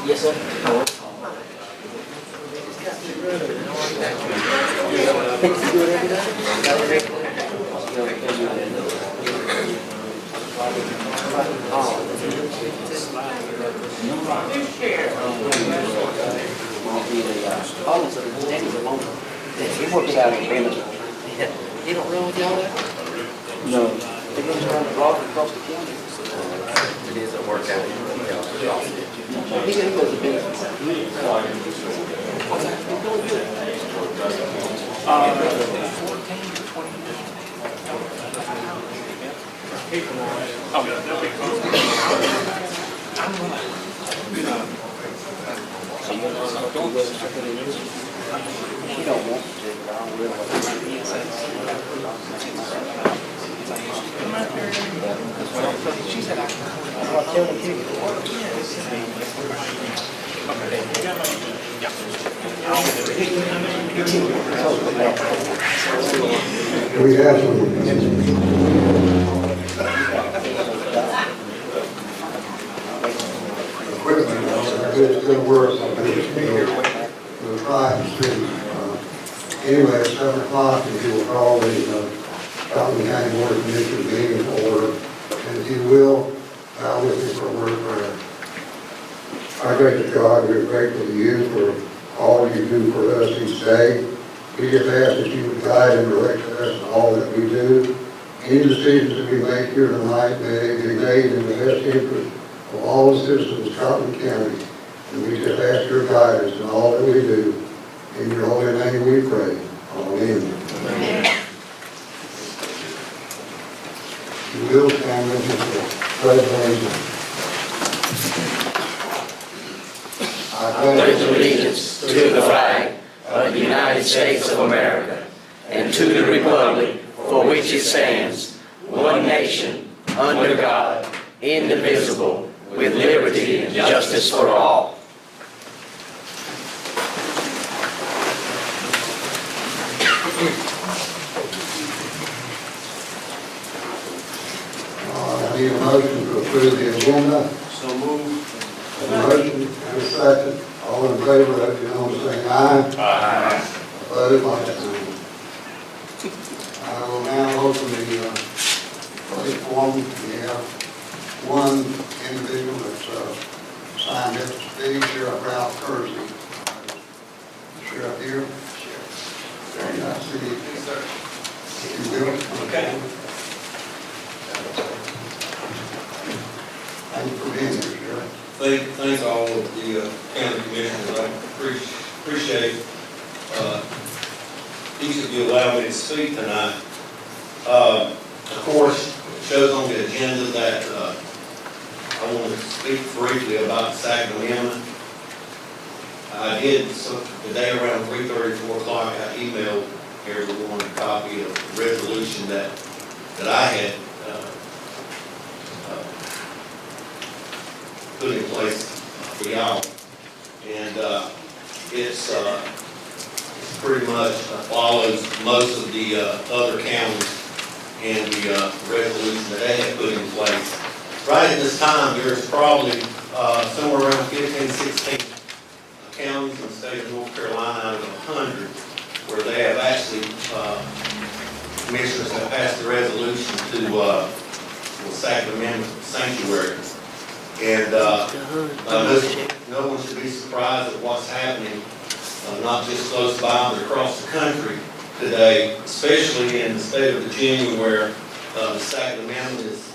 Yes, sir. He works out in Bentonville. He don't run with y'all there? No. He runs around the block across the county. It is a workout. He goes to Bentonville. He don't want to, but I don't really want to. She said I can tell him We have some equipment, good work. We'll try and see. Anyway, at 7 o'clock, if you will call the Calhoun County Board of Commissioners meeting to order. And if you will, bow with me for a word of prayer. Our gracious God, we are grateful to you for all you do for us each day. We just ask that you would guide and direct us in all that we do. Any decisions that we make here tonight may be made in the best interest of all the citizens of Calhoun County. And we just ask your guidance in all that we do. In your holy name we pray. Amen. Amen. You will stand with us for pledge of allegiance. I pledge allegiance to the flag of the United States of America and to the republic for which it stands, one nation, under God, indivisible, with liberty and justice for all. I need a motion to approve the agenda. So moved. A motion and a second. All in favor, let you know, saying aye. Aye. Opposed, like sign. I will now open the public forum. We have one individual that's signed up to speak, Sheriff Ralph Kersey. Sheriff here. Very nice to meet you. Yes, sir. If you will. Okay. Thank you for being here, Sheriff. Thank all of the county commissioners. I appreciate each of you allowing me to speak tonight. Of course, it shows on the agenda that I want to speak briefly about the Second Amendment. I did, today around 3:30, 4 o'clock, I emailed everyone a copy of the resolution that I had put in place for y'all. And it's pretty much follows most of the other counties and the resolution that they had put in place. Right at this time, there's probably somewhere around 15, 16 counties in the state of North Carolina out of 100 where they have actually, commissioners have passed the resolution to the Second Amendment sanctuary. And no one should be surprised at what's happening, not just close by, but across the country today, especially in the state of Virginia, where the Second Amendment is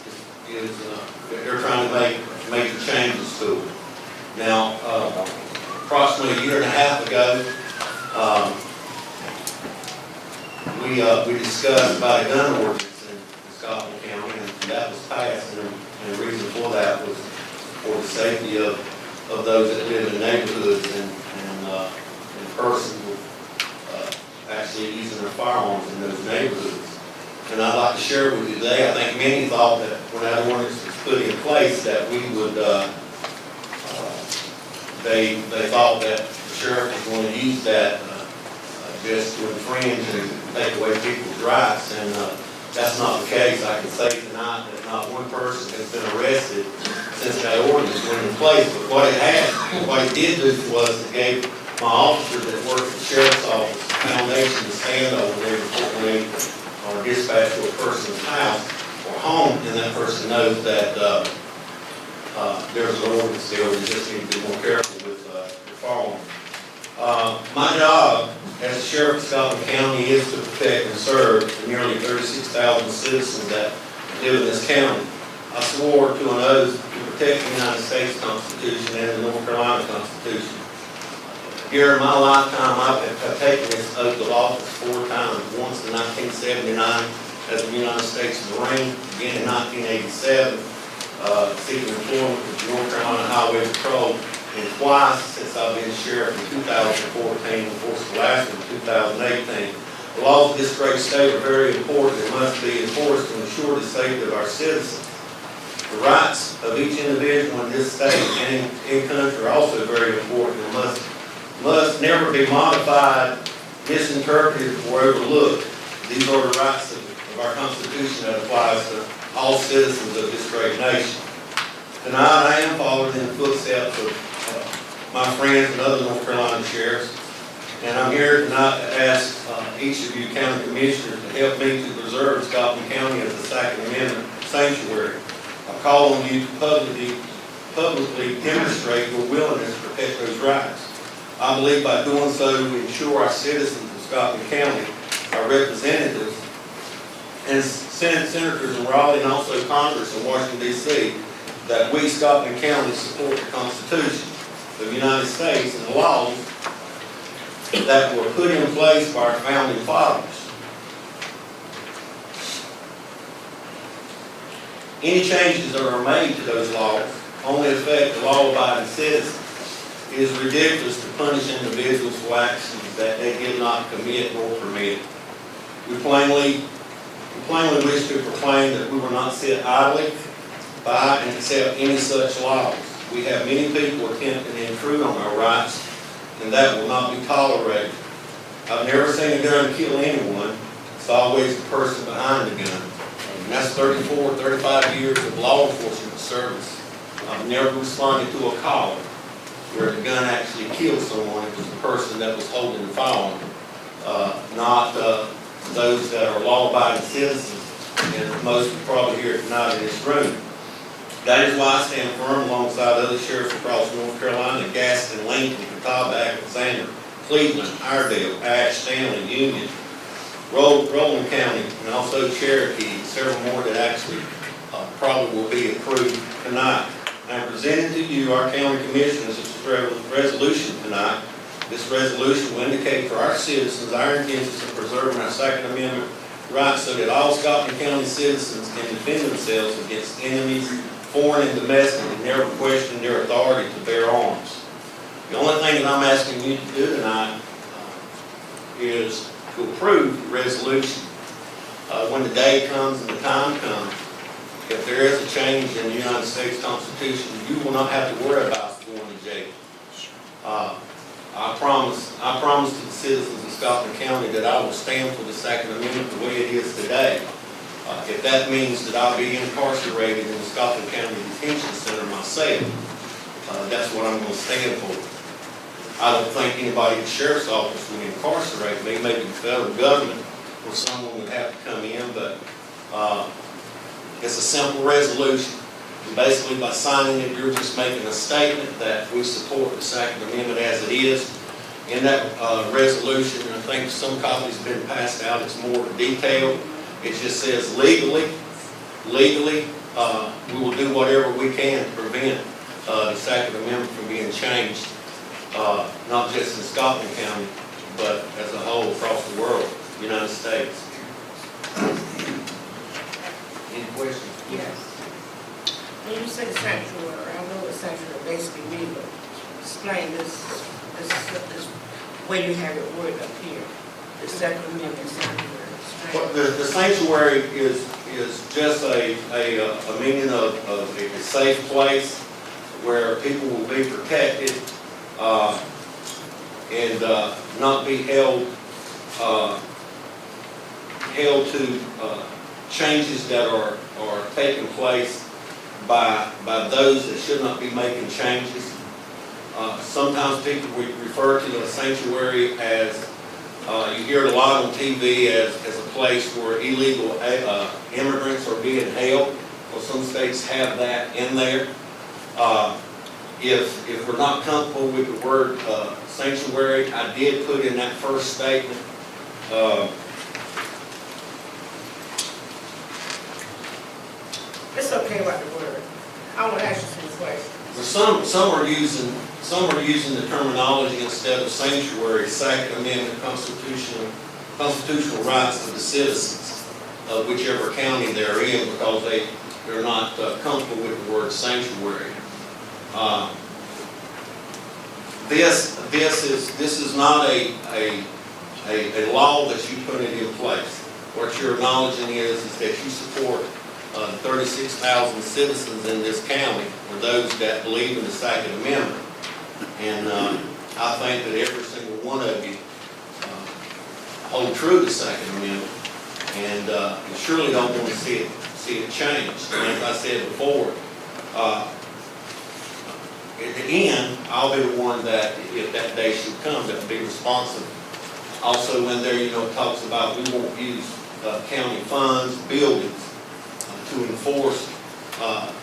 they're trying to make major changes to it. Now, approximately a year and a half ago, we discussed about a gun ordinance in Scotland County, and that was passed, and the reason for that was for the safety of those that live in neighborhoods and persons actually using their firearms in those neighborhoods. And I'd like to share with you today, I think many thought that when that ordinance was put in place that we would, they thought that the sheriff was going to use that just to infringe and take away people's rights, and that's not the case. I can say tonight that not one person has been arrested since that ordinance went in place, but what it did do was it gave my officers that work at the sheriff's office a foundation to stand over there before we dispatch to a person's house or home, and that person knows that there's an ordinance there. We just need to be more careful with following. My job as the sheriff of Scotland County is to protect and serve the nearly 36,000 citizens that live in this county. I swore to an oath to protect the United States Constitution and the North Carolina Constitution. During my lifetime, I've taken this oath of office 4 times. Once in 1979 as a United States Marine, again in 1987, seeking employment with the North Carolina Highway Patrol, and twice since I've been sheriff in 2014, and of course the last one in 2018. The laws of this great state are very important and must be enforced to ensure the safety of our citizens. The rights of each individual in this state and in country are also very important and must never be modified, misinterpreted, or overlooked. These are the rights of our Constitution that applies to all citizens of this great nation. Tonight I am following in the footsteps of my friends and other North Carolina sheriffs, and I'm here tonight to ask each of you county commissioners to help me to preserve Scotland County as a Second Amendment sanctuary. I call on you to publicly demonstrate your willingness to protect those rights. I believe by doing so, we ensure our citizens of Scotland County, our representatives, and senators in Raleigh and also Congress in Washington, D.C., that we, Scotland County, support the Constitution of the United States and the laws that were put in place by our founding fathers. Any changes that are made to those laws only affect the law-abiding citizens. It is ridiculous to punish individuals for actions that they did not commit nor permit. We plainly wish to proclaim that we will not sit idly by and accept any such laws. We have many people attempting to intrude on our rights, and that will not be tolerated. I've never seen a gun kill anyone. It's always the person behind the gun. And that's 35 years of law enforcement service. I've never responded to a call where the gun actually killed someone. It was the person that was holding the firearm, not those that are law-abiding citizens, and most are probably here tonight in this room. That is why I stand firm alongside other sheriffs across North Carolina: Gaston, Lincoln, Catawba, Alexander, Cleveland, Iredell, Ashe, Stanley, Union, Roland County, and also Cherokee, several more that actually probably will be approved tonight. I am presenting to you, our county commissioners, this resolution tonight. This resolution will indicate for our citizens our intentions of preserving our Second Amendment rights so that all Scotland County citizens can defend themselves against enemies, foreign and domestic, and never question their authority to bear arms. The only thing that I'm asking you to do tonight is to approve the resolution. When the day comes and the time comes, if there is a change in the United States Constitution, you will not have to worry about going to jail. I promise to the citizens of Scotland County that I will stand for the Second Amendment the way it is today. If that means that I'll be incarcerated in the Scotland County Detention Center myself, that's what I'm going to stand for. I don't think anybody at the sheriff's office would incarcerate me. Maybe the federal government or someone would have to come in, but it's a simple resolution. And basically, by signing it, you're just making a statement that we support the Second Amendment as it is. In that resolution, I think some copies have been passed out. It's more detailed. It just says legally, we will do whatever we can to prevent the Second Amendment from being changed, not just in Scotland County, but as a whole across the world, United States. Any questions? Yes. When you say sanctuary, I know what sanctuary basically means, but explain this way you have it worded up here. The Second Amendment sanctuary. Well, the sanctuary is just a meaning of a safe place where people will be protected and not be held to changes that are taking place by those that should not be making changes. Sometimes people refer to the sanctuary as, you hear it a lot on TV as a place where illegal immigrants are being held. Well, some states have that in there. If we're not comfortable with the word sanctuary, I did put in that first statement, It's okay about the word. I want to ask you some questions. some are using the terminology instead of sanctuary, Second Amendment constitutional rights of the citizens of whichever county they're in, because they're not comfortable with the word sanctuary. This is not a law that you put in place. What you're acknowledging is that you support 36,000 citizens in this county, or those that believe in the Second Amendment. And I think that every single one of you hold true to the Second Amendment, and you surely don't want to see it changed. And as I said before, at the end, I'll be the one that, if that day should come, that will be responsible. Also in there, it talks about we won't use county funds, buildings, to enforce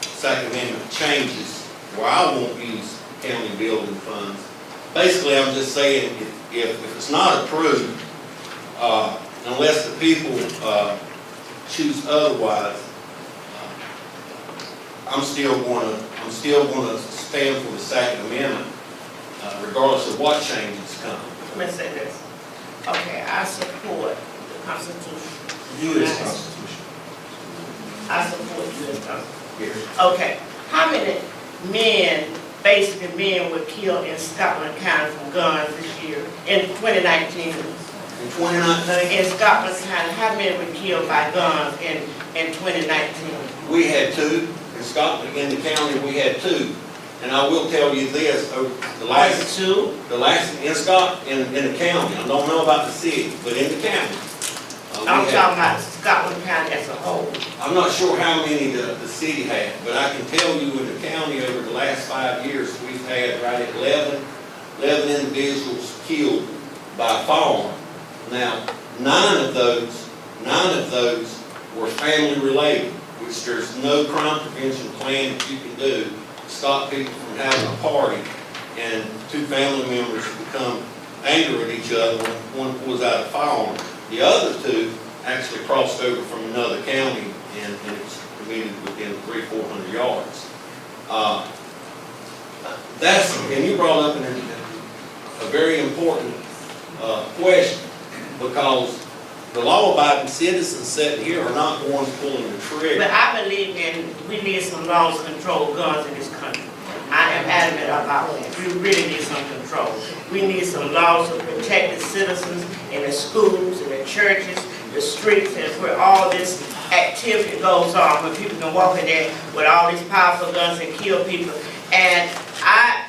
Second Amendment changes, where I won't use county building funds. Basically, I'm just saying, if it's not approved, unless the people choose otherwise, I'm still going to stand for the Second Amendment, regardless of what changes come. Let me say this. Okay, I support the Constitution. U.S. Constitution. I support the U.S. Constitution. Yes. Okay, how many men were killed in Scotland County from guns this year, in 2019? In 2019, In Scotland County, how many were killed by guns in 2019? we had 2. In Scotland, in the county, we had 2. And I will tell you this, over the last, in the county, I don't know about the city, but in the county. I'm talking about Scotland County as a whole. I'm not sure how many the city had, but I can tell you in the county over the last 5 years, we've had right at 11 individuals killed by firearm. Now, 9 of those were family related, which there's no crime prevention plan that you can do to stop people from having a party and 2 family members become angry at each other when one pulls out a firearm. The other 2 actually crossed over from another county and it was committed within 300-400 yards. And you brought up a very important question, because the law-abiding citizens sitting here are not the ones pulling the trigger. But I believe we need some laws to control guns in this country. I am adamant about that. We really need some control. We need some laws to protect the citizens in the schools, in the churches, the streets, and where all this activity goes on, where people can walk in there with all these powerful guns and kill people. And I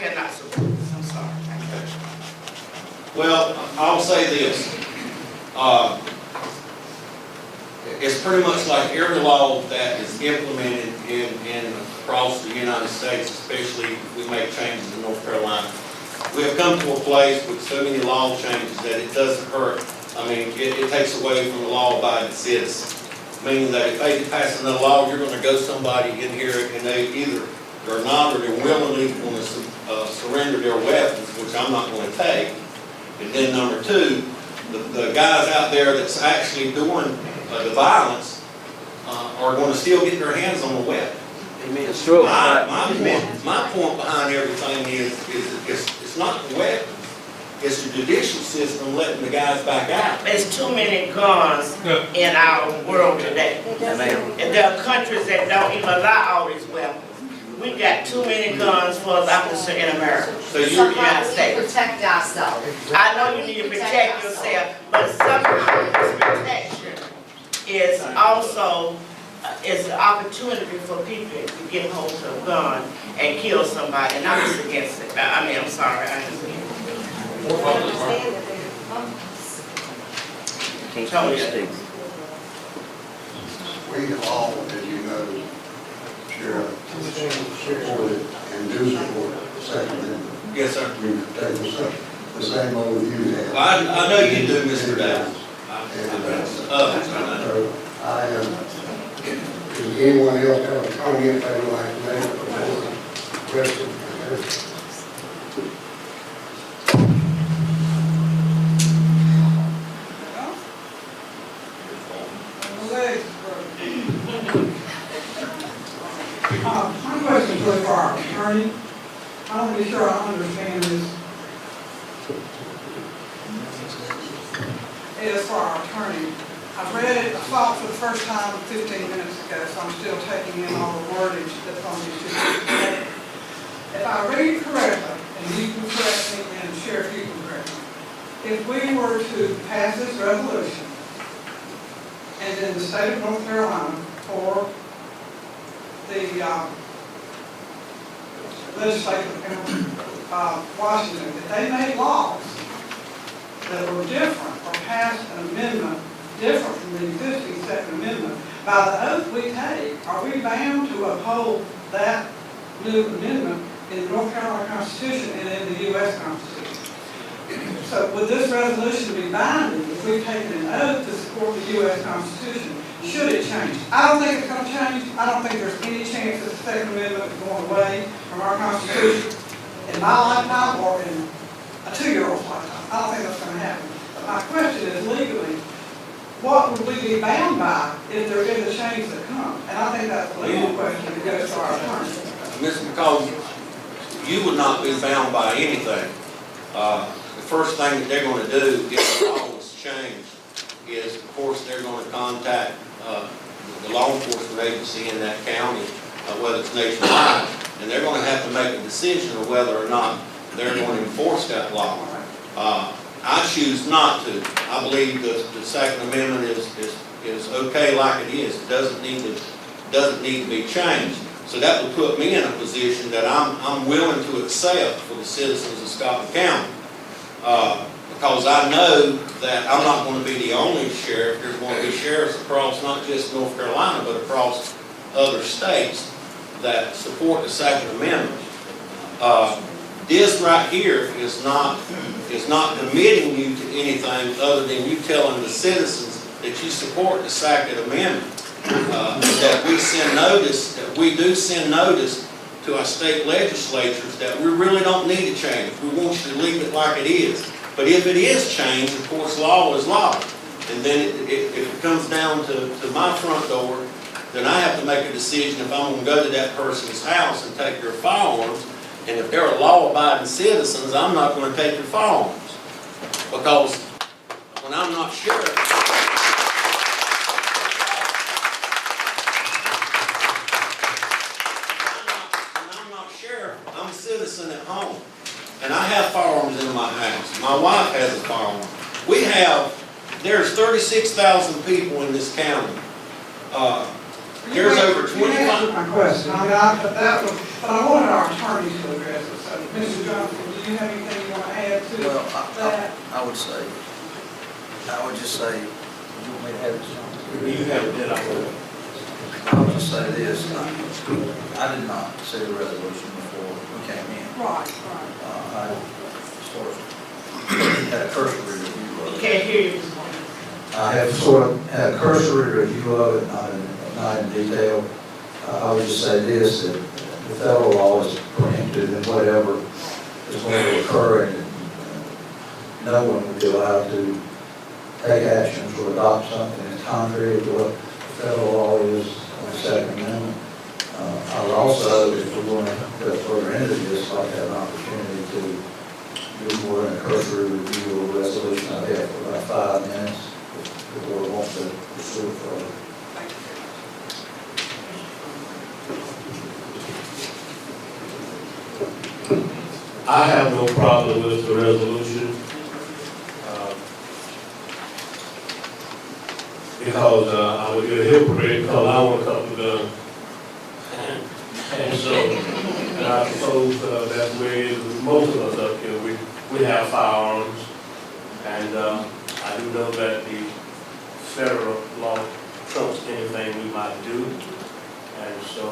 cannot support this. I'm sorry. Well, I'll say this. It's pretty much like every law that is implemented in across the United States, especially if we make changes in North Carolina. We have come to a place with so many law changes that it doesn't hurt. I mean, it takes away from the law-abiding citizens. Meaning that if they pass another law, you're going to go somebody in here and they either they're not or they're willingly going to surrender their weapons, which I'm not going to take. And then number 2, the guys out there that's actually doing the violence are going to still get their hands on the weapon. It's true. My point behind everything is it's not the weapons, it's the judicial system letting the guys back out. There's too many guns in our world today. And there are countries that don't even allow all these weapons. We got too many guns for us officers in America. So you're, United States. Protect ourselves. I know you need to protect yourself, but somehow this protection is also an opportunity for people to get hold of a gun and kill somebody, and I'm just against it. I mean, I'm sorry. Can't Tell me. sticks. We have all, as you know, support it and do support the Second Amendment. Yes, sir. You take the same oath you have. I know you do, Mr. Davis. So I does anyone else have a comment they would like to make before the question? My question is really for our attorney. I want to be sure I understand this. It is for our attorney. I read it, I saw it for the first time 15 minutes ago, so I'm still taking in all the wordage that's on these two pages. If I read correctly, and you can correct me, and Sheriff, you can correct me, if we were to pass this resolution, and then the state of North Carolina for the legislative Washington, if they made laws that were different or passed an amendment different from the existing Second Amendment, by the oath we take, are we bound to uphold that new amendment in the North Carolina Constitution and in the U.S. Constitution? So would this resolution be binding if we've taken an oath to support the U.S. Constitution? Should it change? I don't think it's going to change. I don't think there's any chance that the Second Amendment is going away from our Constitution in my lifetime or in a 2-year-old's lifetime. I don't think that's going to happen. But my question is, legally, what would we be bound by if there is a change that comes? And I think that's a legal question that goes to our attorney. Mr. McCall, you would not be bound by anything. The first thing that they're going to do if the law was changed is, of course, they're going to contact the law enforcement agency in that county, whether it's nationwide, and they're going to have to make a decision of whether or not they're going to enforce that law. I choose not to. I believe the Second Amendment is okay like it is. It doesn't need to be changed. So that would put me in a position that I'm willing to accept for the citizens of Scotland County. Because I know that I'm not going to be the only sheriff. There's going to be sheriffs across not just North Carolina, but across other states that support the Second Amendment. This right here is not committing you to anything other than you telling the citizens that you support the Second Amendment. That we do send notice to our state legislatures that we really don't need to change. We want you to leave it like it is. But if it is changed, of course, law is law. And then if it comes down to my front door, then I have to make a decision if I'm going to go to that person's house and take their firearms. And if they're a law-abiding citizens, I'm not going to take their firearms. Because when I'm not sure, I'm a citizen at home, and I have firearms in my house. My wife has a firearm. There's 36,000 people in this county. There's over 25. You answered my question. But I wanted our attorney to address it. So, Mr. Johnson, do you have anything you want to add to that? I would just say, you want me to have it, John? You have it, then I will. I would just say this, I did not see the resolution before we came in. Right. I sort of had a cursory review of it. Can't hear you. I have sort of had a cursory review of it, not in detail. I would just say this, that the federal law is preempted and whatever is going to occur, and no one would be allowed to take actions or adopt something that's contrary to what the federal law is on the Second Amendment. I would also, if we're going to go further into this, like have an opportunity to do more than a cursory review of the resolution. I've had for about 5 minutes before I want to pursue it further. I have no problem with the resolution, because I would be a hypocrite because I want a couple of guns. And so, and I suppose that's where it is with most of us up here. We have firearms, and I do know that the federal law trumps anything we might do. And so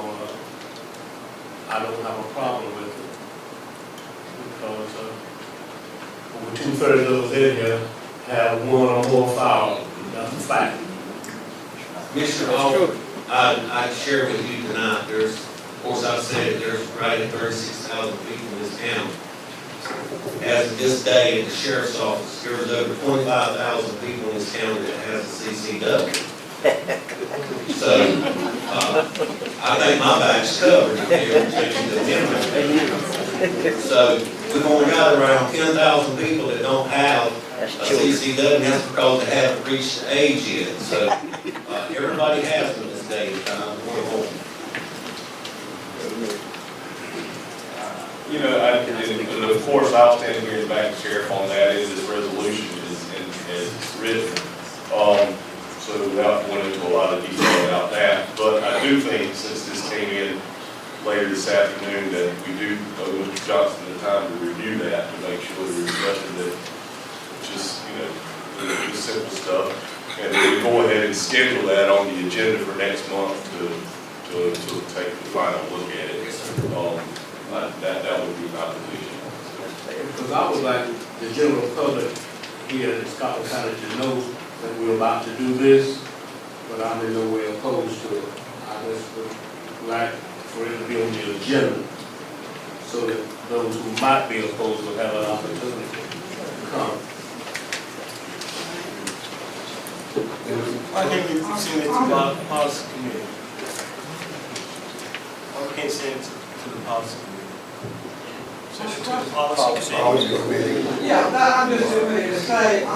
I don't have a problem with it. Because over 2/3 of us in here have one or more firearms. That's a fact. Mr. Hall, I'd share with you tonight, of course, I've said there's right at 36,000 people in this town. As of this day, at the sheriff's office, there's over 25,000 people in this county that has a CCW. So, I think my back's covered here, taking the amendment. So, we've only got around 10,000 people that don't have a CCW, and that's because they haven't reached the age yet. So, everybody has them this day and time. You know, and of course, I'll stand here and back the sheriff on that, is this resolution is written. So without going into a lot of detail about that, but I do think, since this came in later this afternoon, that we do owe Mr. Johnson the time to review that, to make sure there's nothing that just, you know, the simple stuff. And then we go ahead and schedule that on the agenda for next month to take the final look at it. That would be my position. Because I would like the general public here in Scotland County to know that we're about to do this, but I'm in no way opposed to it. I just would like for it to be on the agenda so that those who might be opposed will have an opportunity to come. Why can't we send it to the policy committee? Why can't we send it to the policy committee? Send it to the policy committee. Yeah, I'm just getting ready to say, I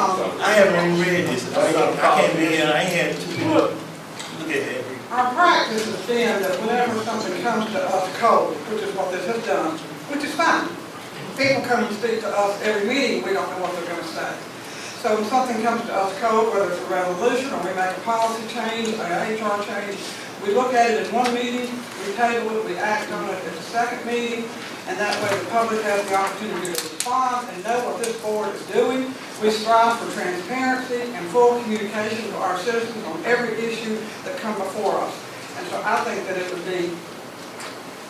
haven't even read this. I can't be here, I ain't had 2 minutes. Look at that. our practice has been that whenever something comes to us cold, which is what this has done, which is fine. People come and speak to us every meeting, we don't know what they're going to say. So when something comes to us cold, whether it's a resolution or we make a policy change, an HR change, we look at it in one meeting, we table it, we act on it at the second meeting, and that way the public has the opportunity to respond and know what this board is doing. We strive for transparency and full communication to our citizens on every issue that comes before us. And so I think that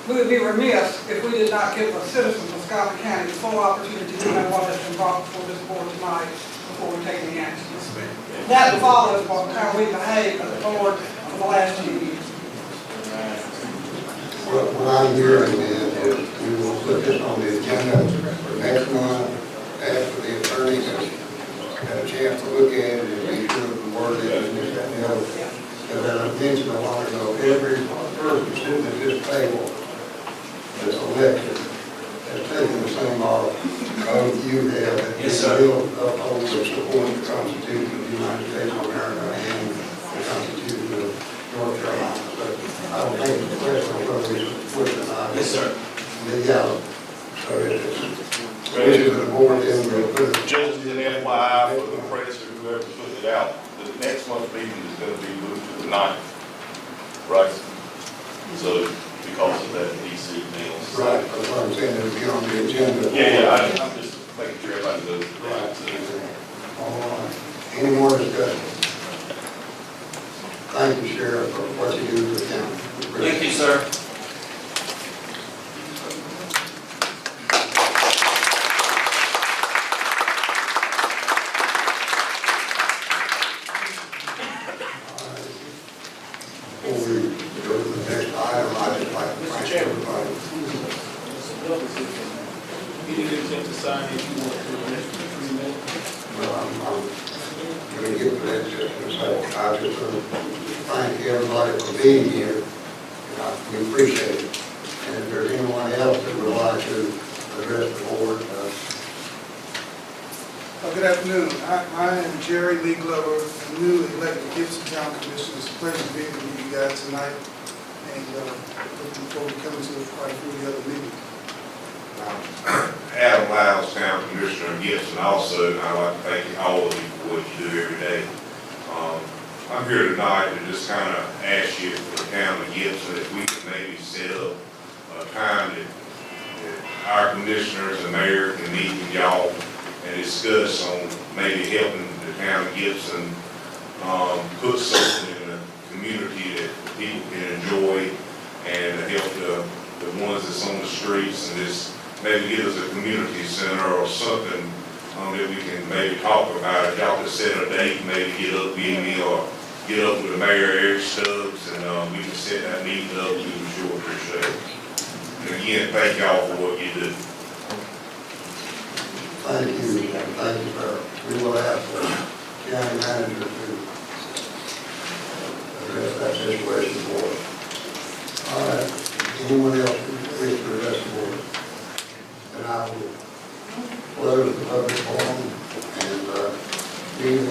we would be remiss if we did not give the citizens of Scotland County the full opportunity to know what has been brought before this board tonight before we take any action. That follows how we behave as a board for the last 2 years. What I'm hearing is we will put this on the agenda for next month, after the attorney has had a chance to look at it and be sure the word is and this, that, and the other. As I mentioned a while ago, every person sitting at this table that's elected has taken the same oath you have. Yes, sir. You will uphold and support the Constitution of the United States of America and the Constitution of North Carolina. So I don't think the question of whether we support it or not. Yes, sir. Yeah, so this is the board and we'll put it. Just as an FYI for the press or whoever put it out, the next month's meeting is going to be moved to the 9th, right? So, because of that DC deal. Right, that's what I'm saying, it'll be on the agenda. Yeah, I'm just making sure everybody knows. Right. All right. Any more discussion? Thank you, Sheriff, for what you do for the county. Thank you, sir. Before we go to the next item, I'd just like to thank everybody. You didn't attempt to sign it, you want to the next 3 minutes? Well, I'm going to get to that just in a second. I just want to thank everybody for being here. We appreciate it. And if there's anyone else that would like to address the board, Good afternoon. I am Jerry Lee Glover, the newly elected Gibson County Commissioner. It's a pleasure being with you guys tonight, and looking forward to coming to quite a few of the other meetings. Adam Lyles, Town Commissioner of Gibson, also, and I'd like to thank all of you for what you do every day. I'm here tonight to just kind of ask you for the town of Gibson if we can maybe set up a time that our commissioners and mayor can meet with y'all and discuss on maybe helping the town of Gibson put something in the community that people can enjoy and help the the ones that's on the streets, and just maybe get us a community center or something, that we can maybe talk about. If y'all could set a date, maybe get up with me or get up with the mayor, Eric Stubbs, and, we can set that meeting up, we would sure appreciate it. And again, thank y'all for what you do. Thank you, sir. We will ask the county manager to address that situation for us. All right, anyone else who wishes to address the board? And I will close the public forum and, need a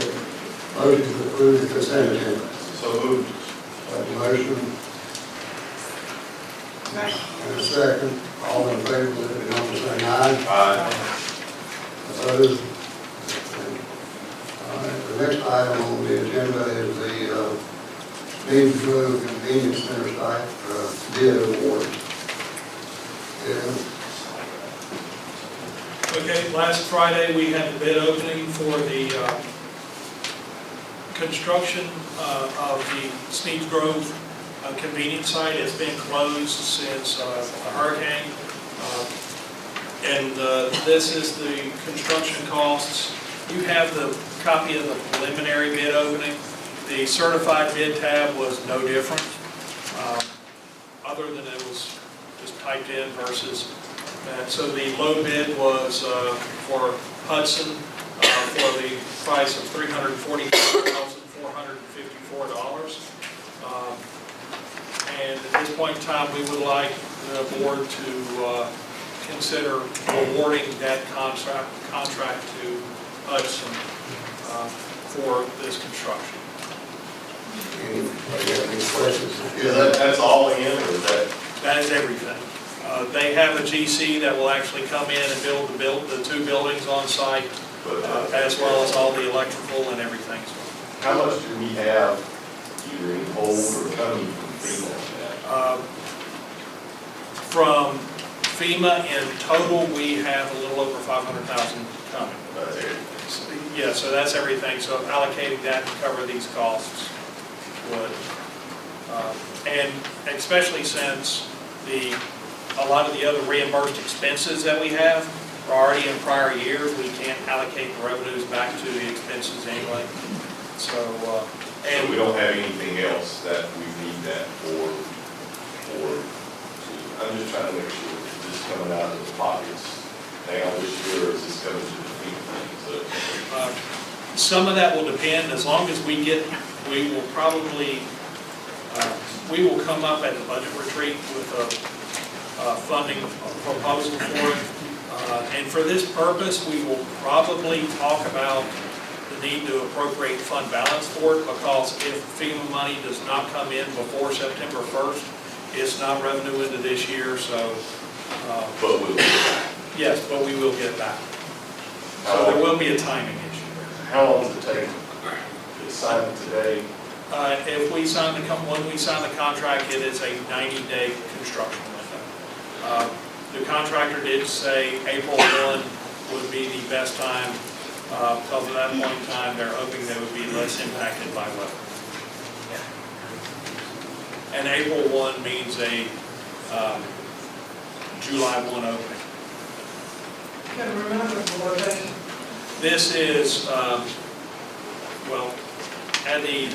motion to approve the consent agenda. So moved. Have a motion and a second. All in favor, let it be known by saying aye. Aye. Opposed? All right, the next item on the agenda is the Stevens Grove Convenience Center site bid award. Yeah. Okay, last Friday, we had the bid opening for the construction of the Steves Grove convenience site. It's been closed since the hurricane. And this is the construction costs. You have the copy of the preliminary bid opening. The certified bid tab was no different, other than it was just typed in versus that. So the low bid was for Hudson for the price of $344,454. And at this point in time, we would like the board to consider awarding that contract to Hudson for this construction. Anybody have any questions? That's all in, or is that? That is everything. They have a GC that will actually come in and build the two buildings on site, as well as all the electrical and everything. How much do we have either in hold or coming from FEMA on From FEMA in total, we have a little over 500,000 coming. that? That's it. Yeah, so that's everything. So allocating that to cover these costs would, and especially since a lot of the other reimbursed expenses that we have are already in prior years, we can't allocate the revenues back to the expenses anyway. So, And we don't have anything else that we need that for, I'm just trying to make sure this is coming out of the pockets now this year, or is this coming to the FEMA thing? some of that will depend, as long as we will probably, we will come up at the budget retreat with a funding proposal for it. And for this purpose, we will probably talk about the need to appropriate fund balance for it, because if FEMA money does not come in before September 1st, it's not revenue into this year, so. But we'll. Yes, but we will get it back. So there will be a timing issue. How long does it take to sign it today? If we sign when we sign the contract, it is a 90-day construction window. The contractor did say April 1 would be the best time, because at that point in time, they're hoping they would be less impacted by weather. And April 1 means a July 1 opening. Can you remember the location? This is, well, at the,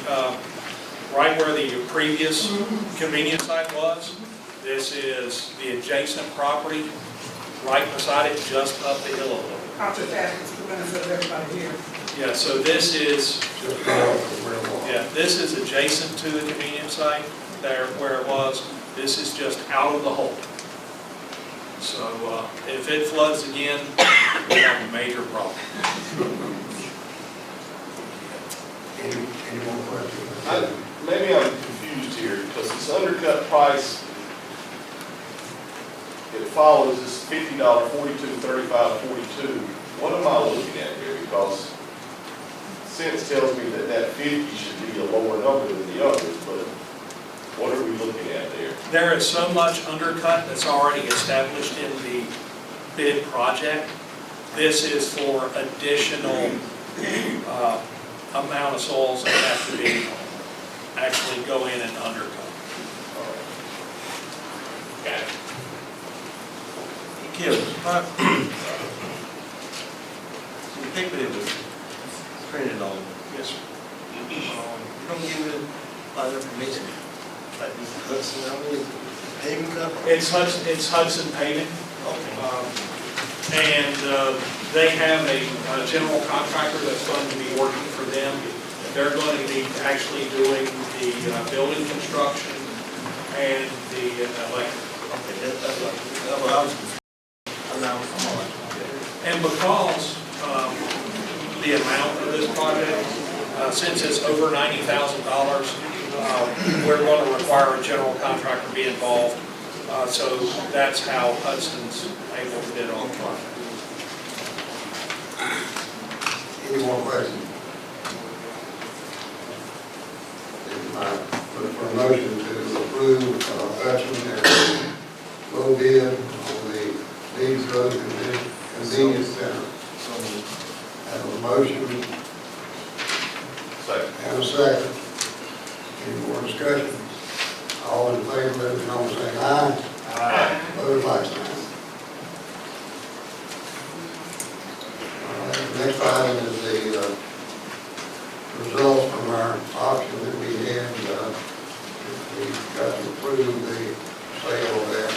right where the previous convenience site was. This is the adjacent property, right beside it, just up the hill a little. I'm just asking for the benefit of everybody here. Yeah, so this is, this is adjacent to the convenience site, there where it was. This is just out of the hole. So if it floods again, we have a major problem. Any more questions? Maybe I'm confused here, because this undercut price, it follows this $50, $42, $35, $42. What am I looking at here? Because sense tells me that that 50 should be a lower number than the others, but what are we looking at there? There is so much undercut that's already established in the bid project. This is for additional amount of soils that have to be actually go in and undercut. Got it. Kevin, the paper that was printed on, Yes, sir. you don't give me a lot of information, like these Hudson, I mean, paving company? It's Hudson Paving. And they have a general contractor that's going to be working for them. They're going to be actually doing the building construction and the electric. Okay, that's what I was, I'm not, I'm all right. And because the amount of this project, since it's over $90,000, we're going to require a general contractor be involved. So that's how Hudson's able to bid on the project. Any more questions? Look for a motion to approve Hudson and low bid on the Leeds Road Convenience Center. Have a motion Second. and a second. Any more discussion? All in favor, let it know, saying aye. Aye. Opposed, like sign. All right, the next item is the results from our auction that we had. We got to approve the sale of that.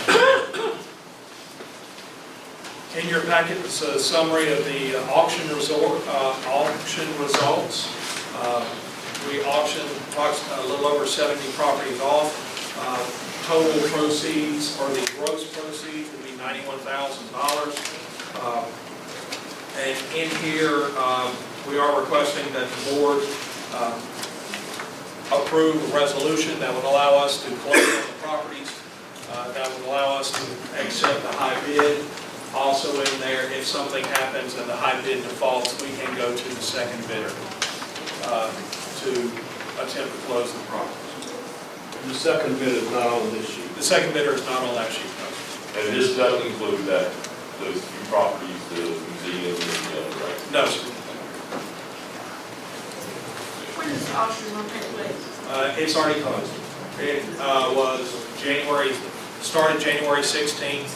In your packet is a summary of the auction results. We auctioned approximately a little over 70 properties off. Total proceeds, or the gross proceeds, would be $91,000. And in here, we are requesting that the board approve a resolution that would allow us to close on the properties, that would allow us to accept the high bid. Also in there, if something happens and the high bid defaults, we can go to the second bidder to attempt to close the property. The second bid is not on this sheet. The second bidder is not on that sheet. And this doesn't include that, those few properties, the museum and the other, right? No, sir. When is the auction going to take place? It's already closed. It started January 16th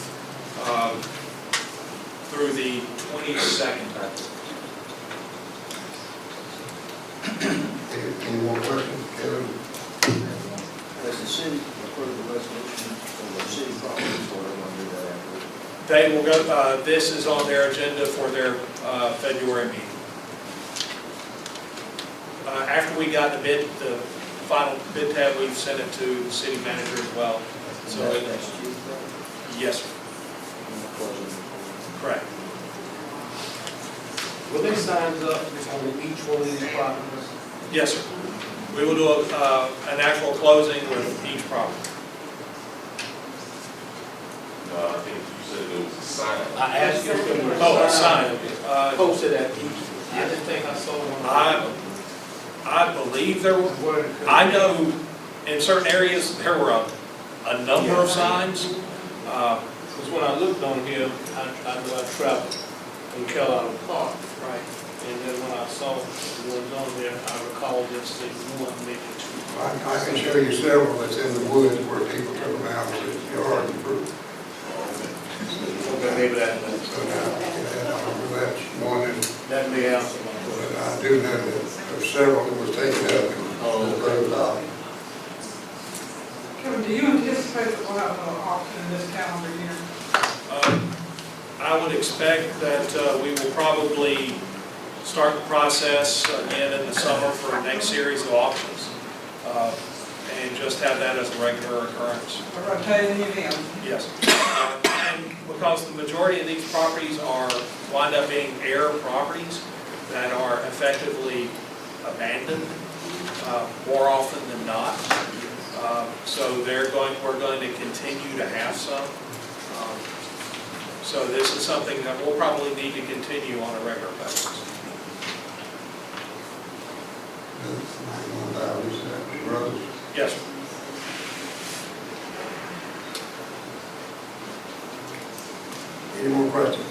through the 22nd. Any more questions, Kevin? Does the city approve the resolution for the city properties, or they want to do that after? They will go, this is on their agenda for their February meeting. After we got the bid, the final bid tab, we've sent it to the city manager as well. So, That's Tuesday? yes, sir. Correct. Will they sign up on each one of these properties? Yes, sir. We will do an actual closing with each property. I think you said it was a sign. I asked you if it was Oh, a sign. posted at each. I didn't think I saw one. I believe there were, I know in certain areas, there were a number of signs. Because when I looked on here, I know I traveled from Carolina Park. Right. And then when I saw what was on there, I recalled just the one, maybe two. I can show you several that's in the woods where people took them out of the yard and fruit. Okay, maybe that, So now, I don't know, that's one, that may answer my but question. I do know that there's several that was taken up and closed off. Kevin, do you anticipate that we'll have an auction in this calendar year? I would expect that we will probably start the process again in the summer for the next series of auctions, and just have that as a regular occurrence. A rotating event? Yes. And because the majority of these properties wind up being heir properties that are effectively abandoned more often than not. So we're going to continue to have some. So this is something that we'll probably need to continue on a regular basis. Yes, sir. Any more questions?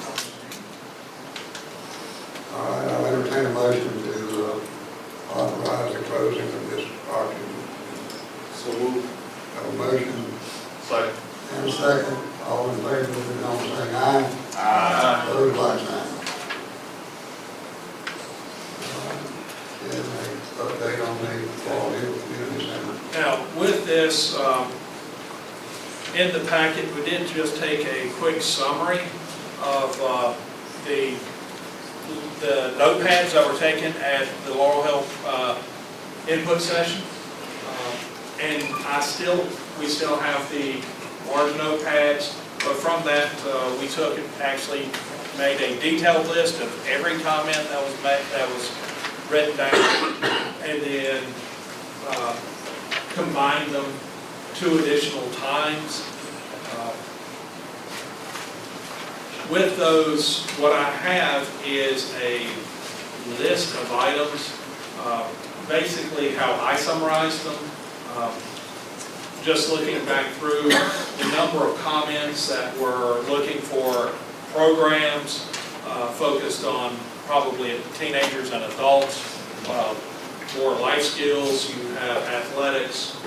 All right, I'll entertain a motion to authorize the closing of this auction. So moved. Have a motion Second. and a second. All in favor, let it know, saying aye. Aye. Opposed, like sign. And a update on the Laurel Hill Community Center. Now, with this, in the packet, we did just take a quick summary of the notepads that were taken at the Laurel Hill input session. And we still have the large notepads, but from that, we took and actually made a detailed list of every comment that was made, that was written down, and then combined them 2 additional times. With those, what I have is a list of items, basically how I summarized them. Just looking back through the number of comments that were looking for programs focused on probably teenagers and adults, more life skills, you have athletics,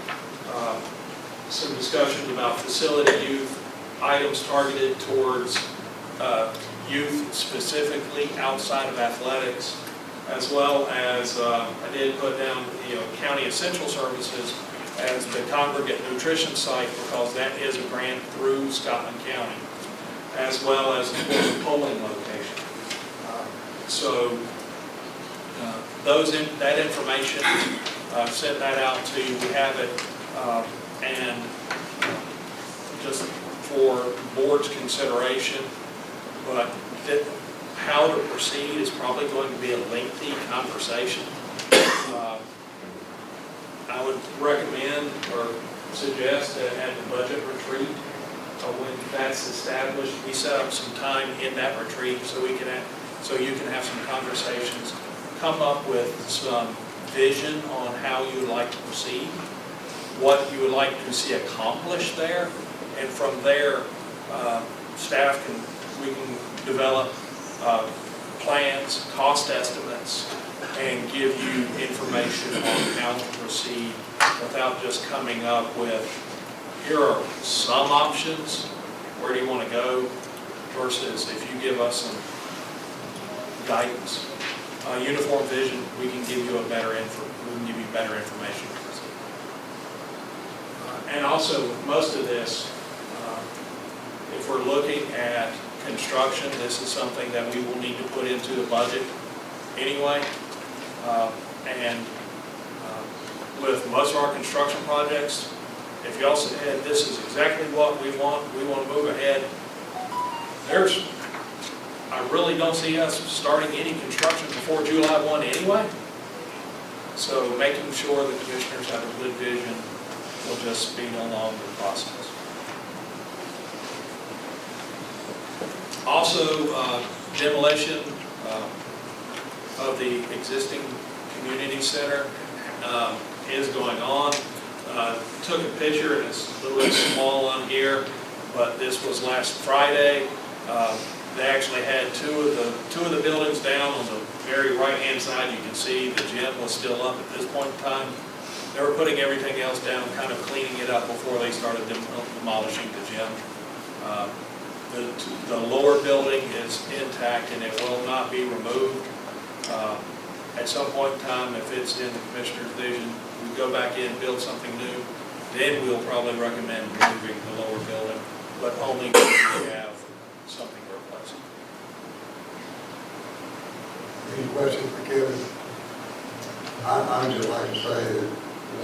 some discussions about facility youth, items targeted towards youth specifically outside of athletics, as well as I did put down county essential services as the congregate nutrition site, because that is a grant through Scotland County, as well as a polling location. So that information, I've sent that out to you. We have it, and just for board's consideration, but how to proceed is probably going to be a lengthy conversation. I would recommend or suggest that at the budget retreat, when that's established, we set up some time in that retreat so you can have some conversations, come up with some vision on how you would like to proceed, what you would like to see accomplished there, and from there, we can develop plans, cost estimates, and give you information on how to proceed without just coming up with, here are some options, where do you want to go, versus if you give us some guidance, uniform vision, we can give you better information. And also, most of this, if we're looking at construction, this is something that we will need to put into the budget anyway. With most of our construction projects, if y'all said this is exactly what we want to move ahead, I really don't see us starting any construction before July 1 anyway. So making sure the commissioners have a good vision will just speed along the process. Also, demolition of the existing community center is going on. Took a picture, and it's a little bit small on here, but this was last Friday. They actually had two of the buildings down on the very right-hand side. You can see the gym was still up at this point in time. They were putting everything else down, kind of cleaning it up before they started demolishing the gym. The lower building is intact and it will not be removed. At some point in time, if it's in the commissioner's vision, we go back in and build something new, then we'll probably recommend removing the lower building, but only if we have something to replace it. Any questions for Kevin? I'd just like to say that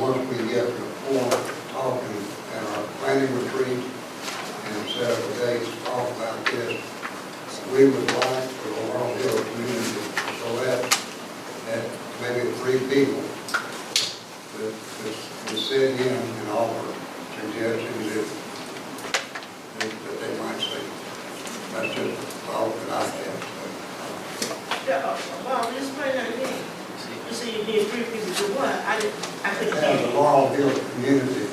once we get to the point of talking at our planning retreat and set up a date to talk about this, we would like for the Laurel Hill community to select that maybe 3 people that sit in and offer suggestions that they might see. That's just a thought that I have. Bob, just play that again. You see, you did 3 people to what? I couldn't Have hear the you. Laurel Hill community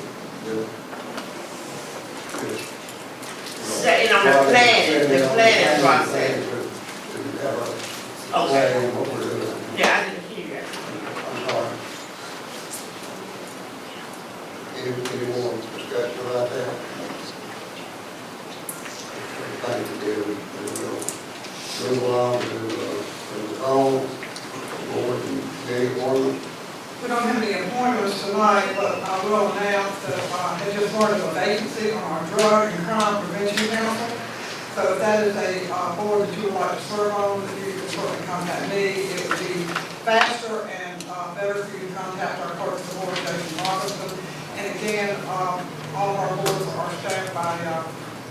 Setting on the planning process. Okay. What we're doing. Yeah, I didn't hear you. I'm sorry. Any more discussion about that? Thank you. and we'll move on to the call, board and committee appointments. We don't have any appointments tonight, but I will announce that I had just learned of a vacancy on our Drug and Crime Prevention Council. So if that is a board that you would like to serve on, then you can certainly contact me. It would be faster and better for you to contact our clerk of the board, Jason Robinson. And again, all of our boards are staffed by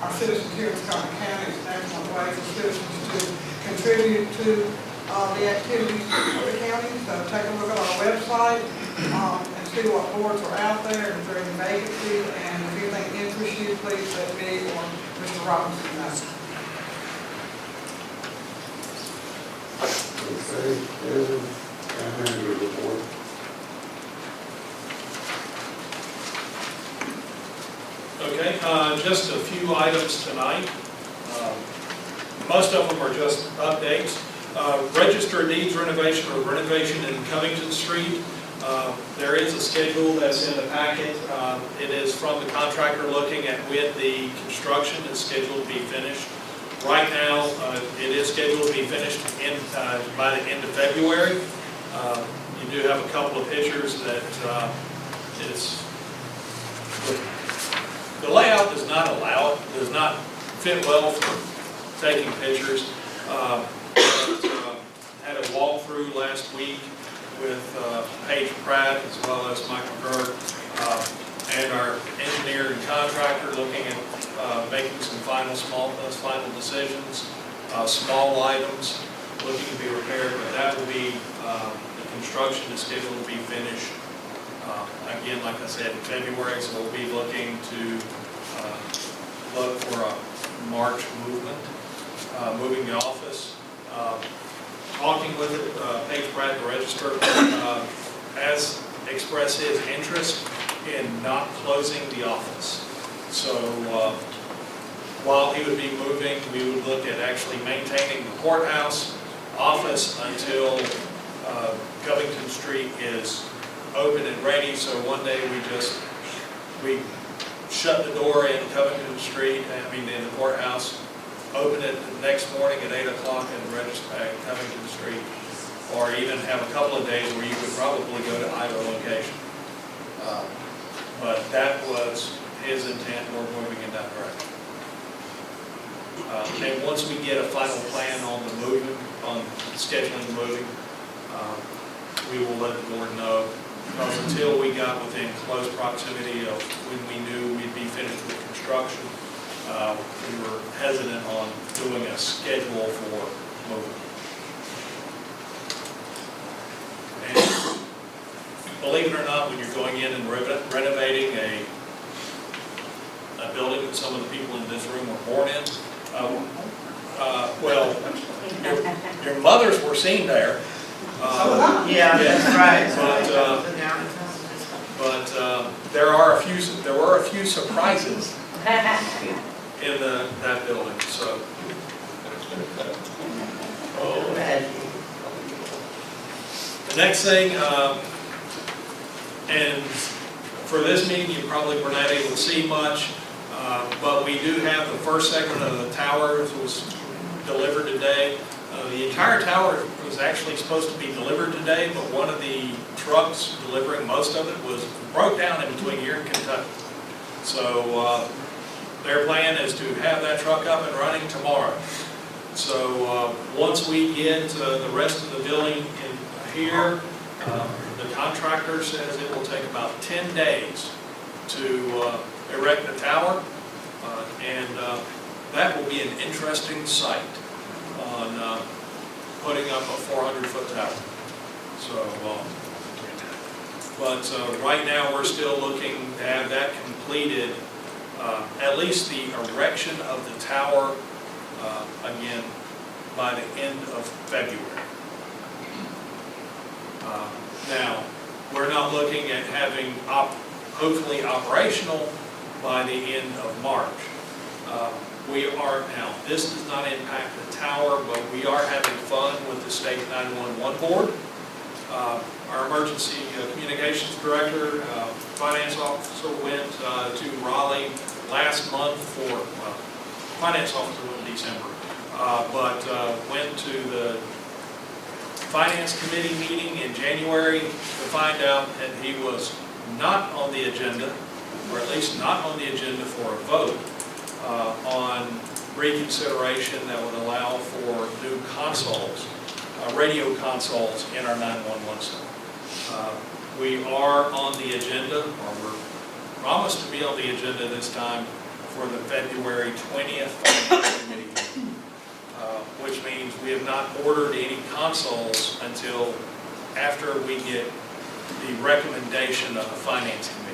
our citizens here in Scott County. It's an excellent way for citizens to contribute to the activities of the county. So take a look at our website and see what boards are out there, and if there are any vacancies, and if anything interests you, please let me or Mr. Robinson know. Okay, Kevin, and manager report. Okay, just a few items tonight. Most of them are just updates. Register of Deeds renovation or renovation in Covington Street. There is a schedule that's in the packet. It is from the contractor looking at when the construction is scheduled to be finished. Right now, it is scheduled to be finished by the end of February. You do have a couple of pictures that the layout does not allow it, does not fit well for taking pictures. Had a walkthrough last week with Paige Pratt as well as Michael Gerg and our engineer and contractor looking at making some final decisions, small items looking to be repaired, but that will be, the construction is scheduled to be finished again, like I said, in February, so we'll be looking to look for a March movement, moving the office. Talking with Paige Pratt, the registrar, has expressed his interest in not closing the office. So while he would be moving, we would look at actually maintaining the courthouse office until Covington Street is open and ready. So one day we shut the door in Covington Street, in the courthouse, open it the next morning at 8 o'clock and register at Covington Street, or even have a couple of days where you could probably go to either location. But that was his intent, we're moving in that direction. And once we get a final plan on the moving, on scheduling the moving, we will let the board know. Because until we got within close proximity of when we knew we'd be finished with construction, we were hesitant on doing a schedule for moving. And believe it or not, when you're going in and renovating a building that some of the people in this room were born in, well, your mothers were seen there. Yeah, that's right. But there were a few surprises in that building. So. The next thing, and for this meeting, you probably were not able to see much, but we do have the first segment of the tower that was delivered today. The entire tower was actually supposed to be delivered today, but one of the trucks delivering most of it broke down in between here and Kentucky. So their plan is to have that truck up and running tomorrow. So once we get the rest of the building in here, the contractor says it will take about 10 days to erect the tower, and that will be an interesting sight on putting up a 400-foot tower. So, but right now we're still looking to have that completed, at least the erection of the tower, again, by the end of February. Now, we're not looking at having hopefully operational by the end of March. We are now, this does not impact the tower, but we are having fun with the state 911 board. Our emergency communications director, finance officer went to Raleigh last month finance officer went in December. but went to the Finance Committee meeting in January to find out that he was not on the agenda, or at least not on the agenda for a vote on reconsideration that would allow for new consoles, radio consoles in our 911 center. We are on the agenda, or we're promised to be on the agenda this time for the February 20th Finance Committee meeting, which means we have not ordered any consoles until after we get the recommendation of the Finance Committee.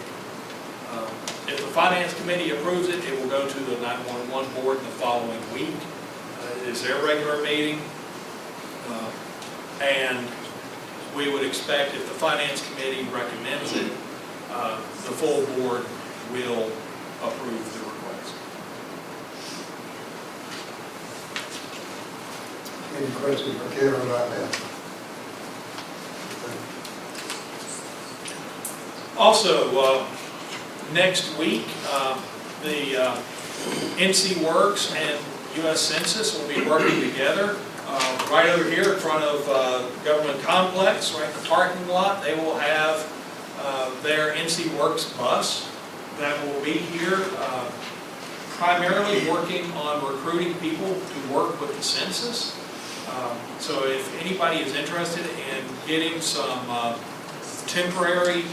If the Finance Committee approves it, it will go to the 911 board the following week. It is their regular meeting. And we would expect if the Finance Committee recommends it, the full board will approve the request. Any questions for Karen about that? Also, next week, the NC Works and U.S. Census will be working together right over here in front of Government Complex, right in the parking lot. They will have their NC Works bus that will be here primarily working on recruiting people to work with the census. So if anybody is interested in getting some temporary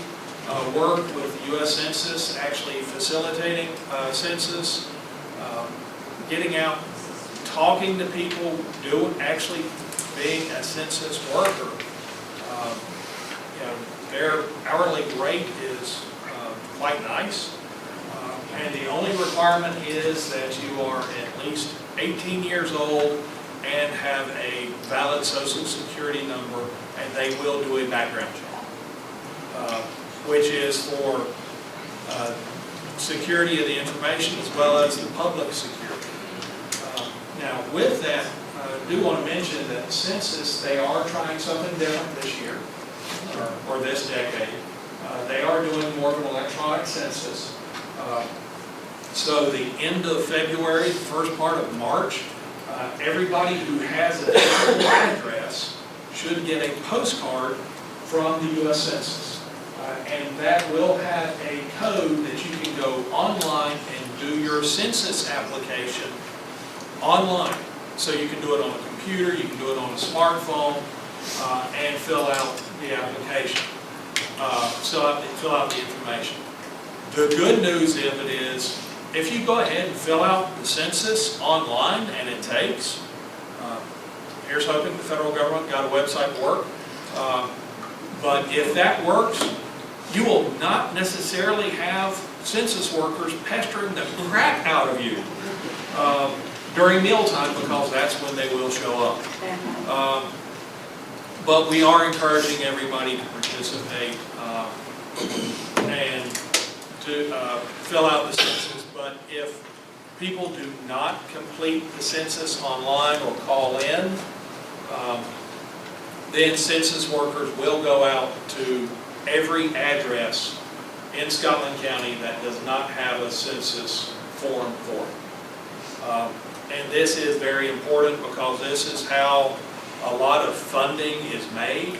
work with the U.S. Census, actually facilitating census, getting out, talking to people, actually being a census worker. Their hourly rate is quite nice, and the only requirement is that you are at least 18 years old and have a valid Social Security number, and they will do a background check, which is for security of the information as well as the public security. Now, with that, I do want to mention that the census, they are trying something different this year, or this decade. They are doing more of an electronic census. So the end of February, the first part of March, everybody who has a physical address should get a postcard from the U.S. Census. And that will have a code that you can go online and do your census application online. So you can do it on a computer, you can do it on a smartphone, and fill out the application. Fill out the information. The good news of it is, if you go ahead and fill out the census online, and it takes, here's hoping the federal government got a website to work, but if that works, you will not necessarily have census workers pestering the crap out of you during mealtime, because that's when they will show up. But we are encouraging everybody to participate and to fill out the census. But if people do not complete the census online or call in, then census workers will go out to every address in Scotland County that does not have a census form for it. And this is very important, because this is how a lot of funding is made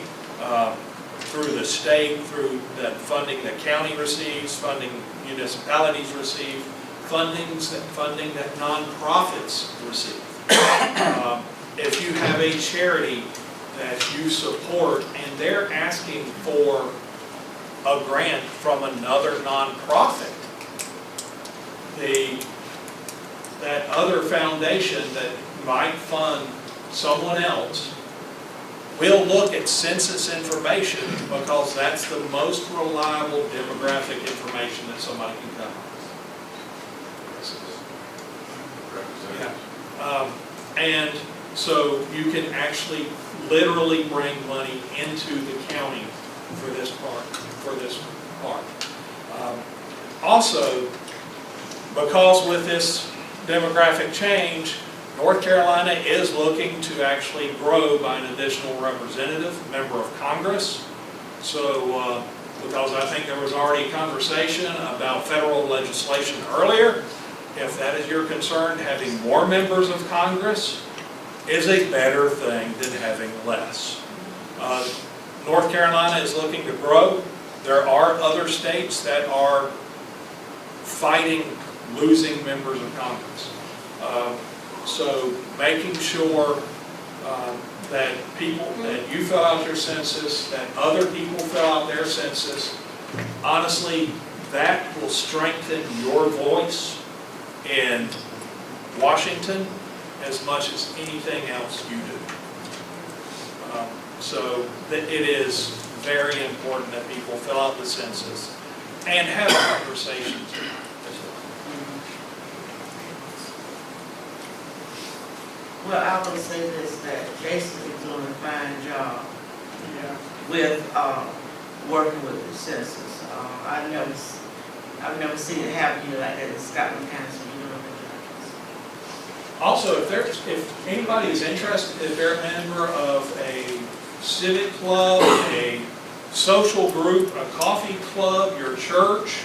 through the state, through the funding the county receives, funding municipalities receive, funding that nonprofits receive. If you have a charity that you support and they're asking for a grant from another nonprofit, that other foundation that might fund someone else will look at census information, because that's the most reliable demographic information that somebody can come up with. And so you can actually literally bring money into the county for this part. Also, because with this demographic change, North Carolina is looking to actually grow by an additional representative, member of Congress. So, because I think there was already conversation about federal legislation earlier, if that is your concern, having more members of Congress is a better thing than having less. North Carolina is looking to grow. There are other states that are fighting losing members of Congress. So making sure that people, that you fill out your census, that other people fill out their census, honestly, that will strengthen your voice in Washington as much as anything else you do. So that it is very important that people fill out the census and have conversations. Well, I will say this, that Jason is doing a fine job with, working with the census. I've never seen it happen like that in Scotland County, so you know what Also, if anybody is interested, if they're a member of a civic club, a social group, a coffee club, your church,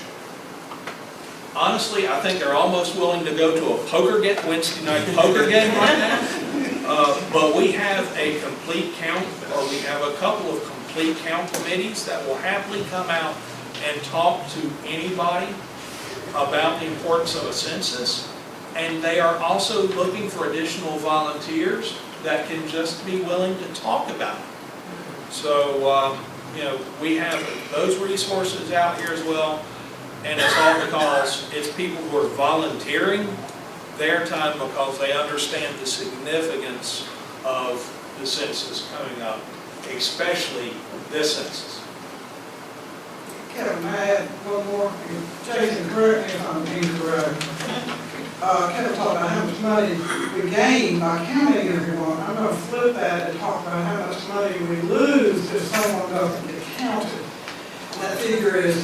honestly, I think they're almost willing to go to a Wednesday night poker game right now. But we have a complete count, or we have a couple of complete count committees that will happily come out and talk to anybody about the importance of a census. And they are also looking for additional volunteers that can just be willing to talk about it. So, we have those resources out here as well. And it's all because it's people who are volunteering their time because they understand the significance of the census coming up, especially this census. Kevin, I had one more. Jason, correct me if I'm incorrect. Kevin talked about how much money we gain by counting everyone. I'm going to flip that and talk about how much money we lose if someone doesn't get counted. And that figure is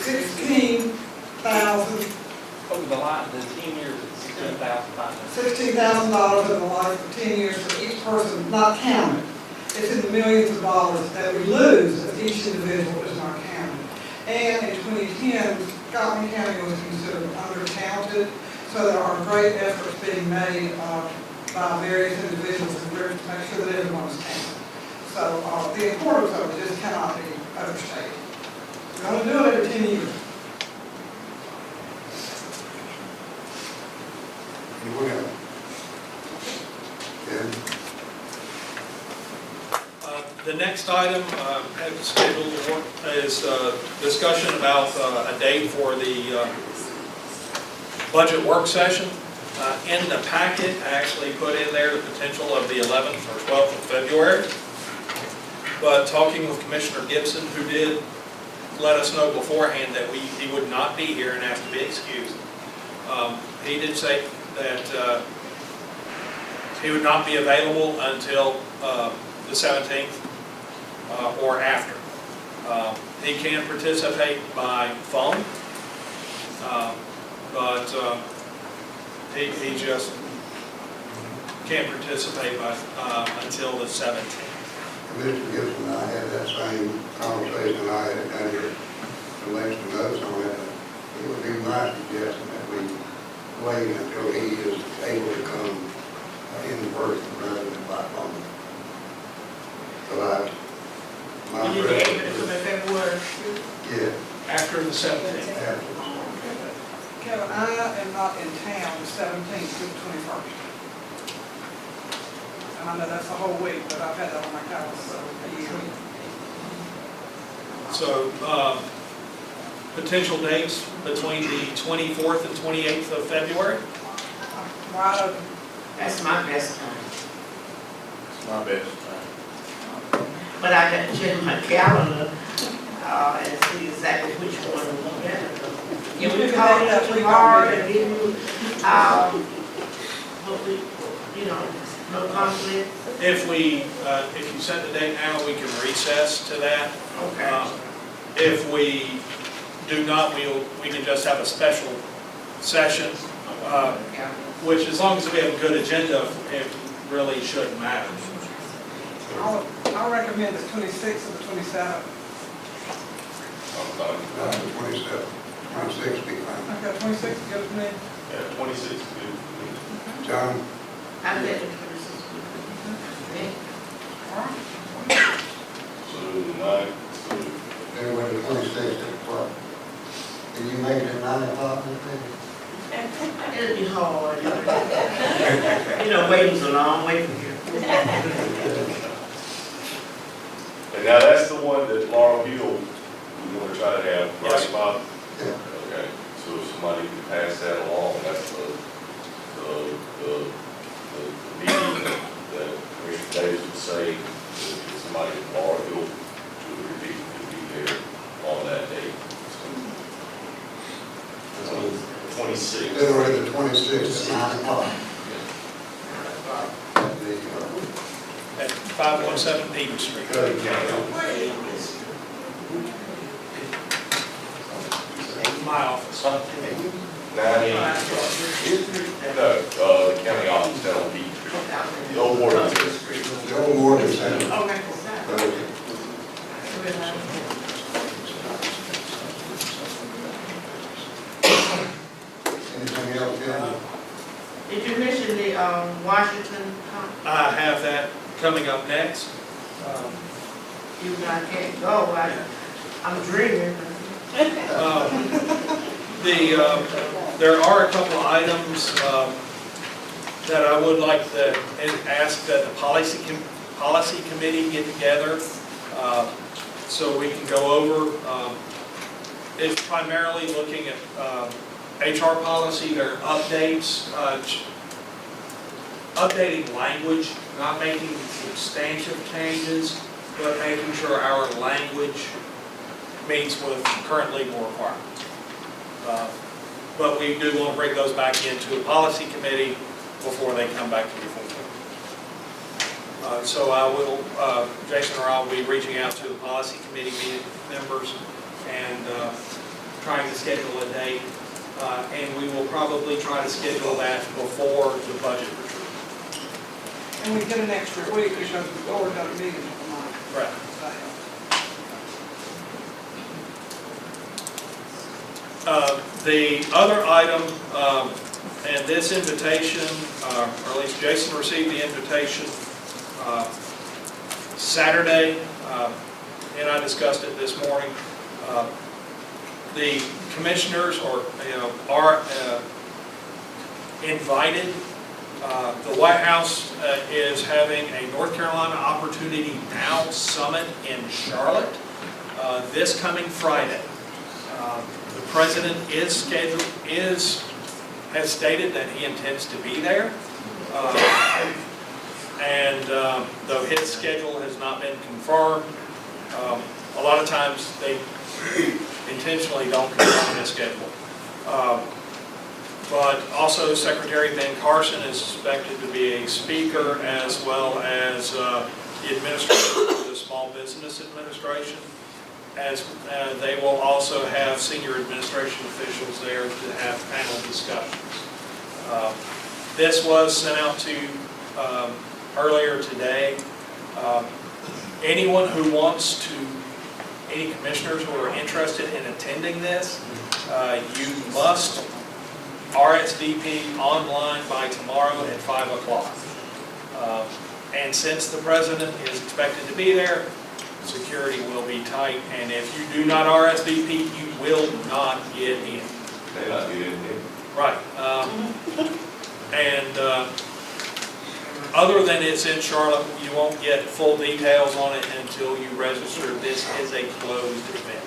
$16,000. Over the line, the 10 years, it's $16,000. $16,000 in the life of 10 years for each person not counted. It's in the millions of dollars that we lose if each individual is not counted. And in 2010, Scotland County was considered undercounted, so there are great efforts being made by various individuals to make sure that everyone is counted. So the importance of it just cannot be overstated. We're going to do it every 10 years. Anyone else? Ken? The next item scheduled is discussion about a date for the budget work session. In the packet, I actually put in there the potential of the 11th or 12th of February. But talking with Commissioner Gibson, who did let us know beforehand that he would not be here and have to be excused, he did say that he would not be available until the 17th or after. He can participate by phone, but he just can't participate by, until the 17th. Commissioner Gibson and I had that same conversation I had down here, some extra notes on it. It would be my suggestion that we wait until he is able to come in person rather than by phone. So my You need to aim it to February. yeah, After the 17th. after. Kevin, I am not in town the 17th through the 21st. And I know that's a whole week, but I've had that on my calendar for a year. So, potential dates between the 24th and 28th of February? I'm wide open. That's my best time. It's my best time. But I got to check my calendar, and see exactly which one we got. Can we call you tomorrow and give you, no conflict? If you set the date now, we can recess to that. Okay. If we do not, we can just have a special session, which as long as we have a good agenda, it really shouldn't matter. I'll recommend the 26th or the 27th. The 27th, 26th be fine. Okay, 26th, good for me. Yeah, 26 is good. John? I'm at the 26th. know, waiting's a long way from here. And now that's the one that Laurel Hill, we want to try to have, Yes. right, Bob? Yeah. Okay, so if somebody can pass that along, that's the meeting that Commissioner Davis would say, if somebody from Laurel Hill to repeat, to be there on that date. So, 26. February the 26th at 9 o'clock. At 517 Eden Street. Cody County. My office. 9 a.m. No, the county office down on Beach Street. The old board office. The old Morgan Center. Okay. Anything else, Ken? Did you mention the, Washington, I have that coming up next. you and I can't go, I'm dreaming. There are a couple of items that I would like to ask that the policy committee get together so we can go over. It's primarily looking at HR policy, their updates, updating language, not making substantial changes, but making sure our language meets with current legal requirements. But we do want to bring those back into the policy committee before they come back to the full board. So I will, Jason or I will be reaching out to the policy committee members and trying to schedule a date. And we will probably try to schedule that before the budget retreat. And we get an extra week because the board got a meeting tomorrow. Right. The other item, and this invitation, or at least Jason received the invitation Saturday, and I discussed it this morning. The commissioners are invited. The White House is having a North Carolina Opportunity Now Summit in Charlotte this coming Friday. The president has stated that he intends to be there. And though his schedule has not been confirmed, a lot of times they intentionally don't confirm his schedule. But also Secretary Ben Carson is expected to be a speaker, as well as the administrator for the Small Business Administration. As they will also have senior administration officials there to have panel discussions. This was sent out to earlier today. Anyone who wants to, any commissioners who are interested in attending this, you must RSVP online by tomorrow at 5 o'clock. And since the president is expected to be there, security will be tight, and if you do not RSVP, you will not get in. They not get in here. Right. And other than it's in Charlotte, you won't get full details on it until you register. This is a closed event.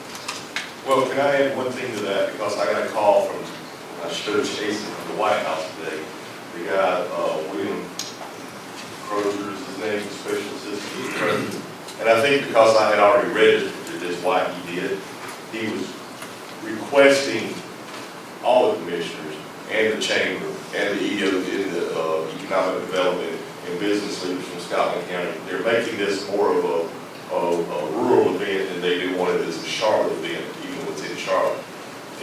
Well, can I add one thing to that? Because I got a call from, I showed Jason from the White House today. The guy, William Crozier is his name, Special Assistant to the President. And I think because I had already registered this, why he did, he was requesting all the commissioners and the chamber and the EOs in the economic development and business leaders from Scotland County. They're making this more of a rural event than they do want it as a Charlotte event, even though it's in Charlotte.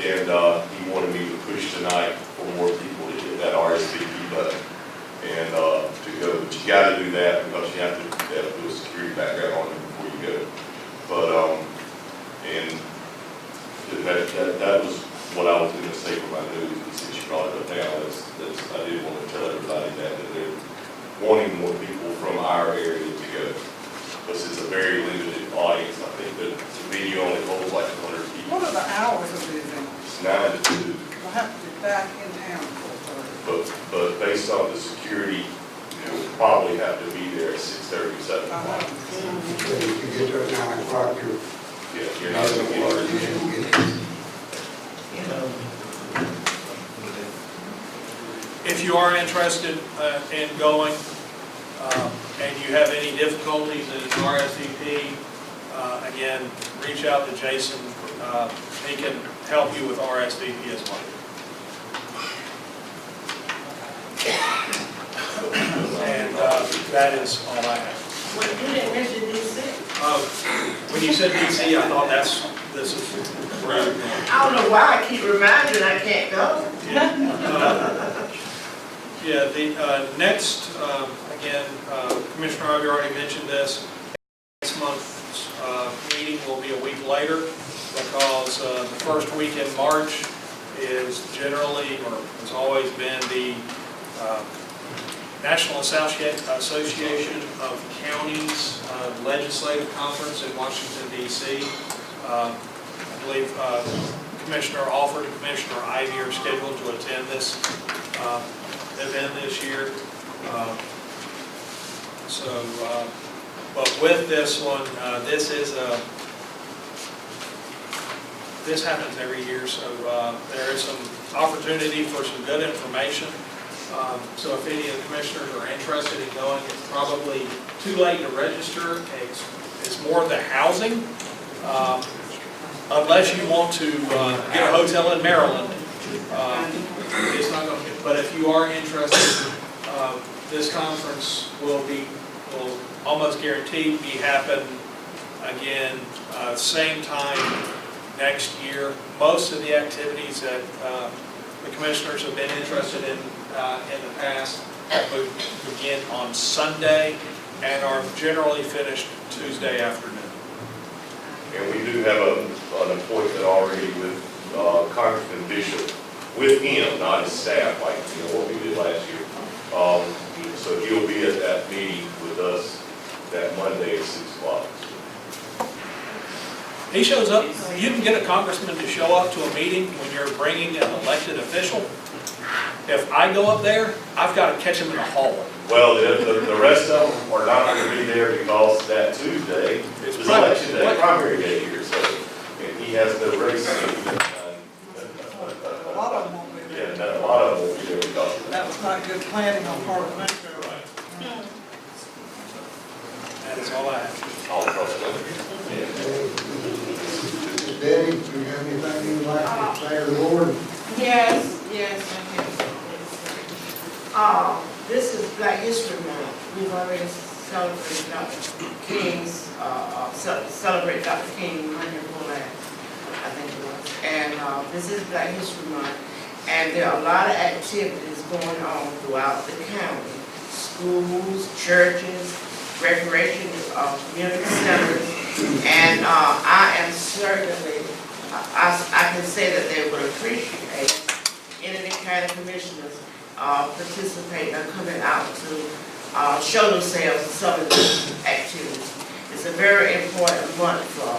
And he wanted me to push tonight for more people to hit that RSVP button and to go. But you got to do that because you have to do a security background on it before you go. But and that was what I was going to say for my news. Since you brought it up now, I did want to tell everybody that they're wanting more people from our area to go. Because it's a very limited audience. I think that the video only holds like 100 people. What are the hours of the event? It's 9 to 2. We'll have to be back in town before 30. But based on the security we'll probably have to be there at 6:30, 7 o'clock. So you can get there at 9 o'clock, Yeah, you're not going to get there. If you are interested in going, and you have any difficulties in RSVP, again, reach out to Jason. He can help you with RSVP as well. And that is all I have. Well, you didn't mention DC. When you said DC, I thought this is right. I don't know why I keep reminding I can't go. Yeah, the next, again, Commissioner Harvey already mentioned this. Next month's meeting will be a week later because the first week in March is generally, or has always been, the National Association of Counties Legislative Conference in Washington, D.C. I believe Commissioner Alford and Commissioner Ivey are scheduled to attend this event this year. But with this one, this happens every year, so there is some opportunity for some good information. So if any of the commissioners are interested in going, it's probably too late to register. It's more the housing, unless you want to get a hotel in Maryland. It's not going to. But if you are interested, this conference will almost guaranteed be happen again same time next year. Most of the activities that the commissioners have been interested in the past begin on Sunday and are generally finished Tuesday afternoon. And we do have an appointment already with Congressman Bishop, with him, not his staff, like what we did last year. So he'll be at that meeting with us that Monday at 6 o'clock. He shows up. You can get a congressman to show up to a meeting when you're bringing an elected official. If I go up there, I've got to catch him in the hallway. Well, the rest of them are not going to be there because that Tuesday is election day, primary day here, so, and he has the race. A lot of them won't be there. Yeah, a lot of them will be there because of that. That was not good planning on part of it. That is all I have. All across the Betty, do you have anything you'd like to say to the board? Yes, this is Black History Month. We've already celebrated Dr. King's, celebrated Dr. King Monday before last, I think it was. And this is Black History Month, and there are a lot of activities going on throughout the county. Schools, churches, recreation, community centers, and I am certainly, I can say that they would appreciate any of the county commissioners participating or coming out to show themselves in some of these activities. It's a very important month for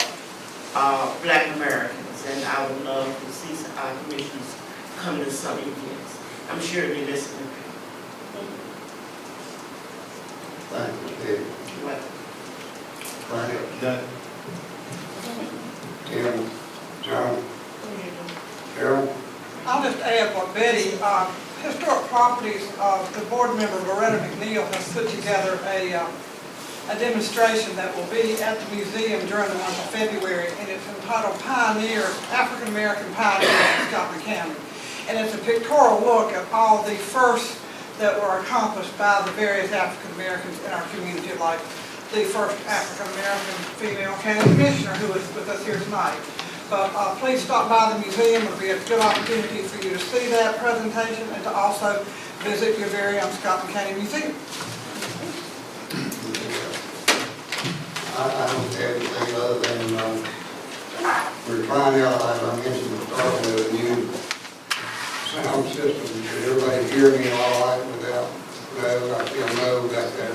Black Americans, and I would love to see our commissioners come to some events. I'm sure you're listening. Thank you, Betty. You're welcome. Frank? Tim? John? Carol? I'll just add what Betty, Historic Properties, the board member Loretta McNeil has put together a demonstration that will be at the museum during the month of February, and it's entitled Pioneer, African American Pioneers in Scotland County. And it's a pictorial look at all the firsts that were accomplished by the various African Americans in our community, like the first African American female county commissioner who is with us here tonight. But please stop by the museum. It'll be a good opportunity for you to see that presentation and to also visit your very own Scotland County Museum. I don't have anything other than we're trying out, as I mentioned, to start with a new sound system. Did everybody hear me all right without, no, I feel no about that.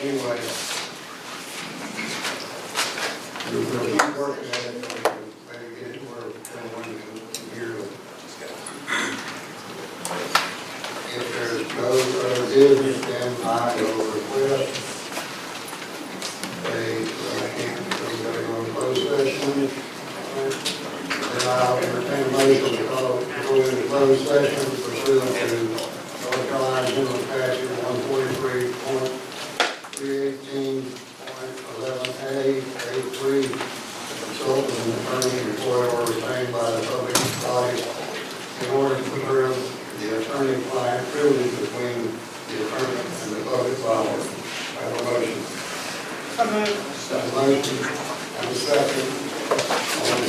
Anyway, we'll keep working at it, maybe get it to where everyone can hear business, then I will request I can't, we're going to close session. Then I'll entertain a motion to go into closed session pursuant to North Carolina General Statute 143.318.11A, A3, consult with an attorney, employee, or retained by the public body in order to preserve the attorney-client privilege between the attorney and the public body. I have a motion. Come on. Got a motion, and a second.